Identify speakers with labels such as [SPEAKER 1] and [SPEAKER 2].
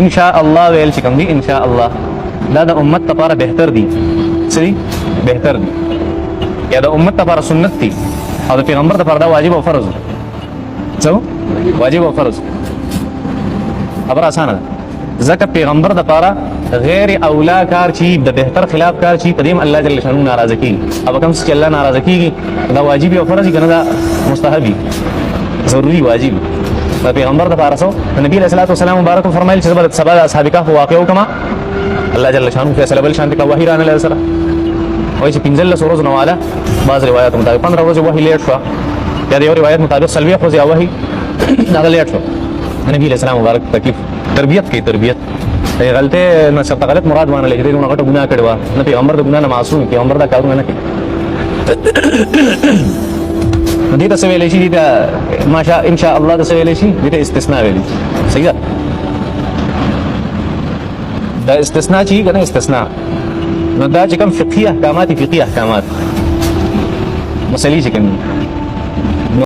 [SPEAKER 1] ان شاء الله ویل چې کوم دي ان شاء الله دا د امت لپاره بهتر دي سړي بهتر دي یا د امت لپاره سنت دي او د پیغمبر لپاره دا واجب او فرض څه واجب او فرض خبر اسانه ځکه پیغمبر لپاره غیر اولا کار چی د بهتر خلاف کار چی قدیم الله جل شانو ناراضه کی او کوم چې الله ناراضه کیږي دا واجب او فرض کنه دا مستحبی ضروری واجب دا پیغمبر د پاره سو نبی علیہ الصلوۃ والسلام مبارک فرمایل چې سبا اصحاب کهف واقعو کما الله جل شانو فیصله بل شانتی کا وحی رانه له سره وای چې پنځل سورز نو والا بعض روایت مطابق 15 ورځې وحی لیټ شو یا د یو روایت مطابق سلوی خو یا وحی دا لیټ شو نبی علیہ السلام مبارک تکلیف تربیت کی تربیت غلطه نه څه غلط مراد وانه لګیږي نو غټه ګناه کړو نه پیغمبر د ګناه نه معصوم پیغمبر دا کارونه نه کوي دې ته ویلې شي دا ماشاء ان شاء الله دا ویلې شي دې استثناء ویلې صحیح ده دا استثناء چی کنه استثناء نو دا چې کوم فقهي احکامات مسلې چې کوم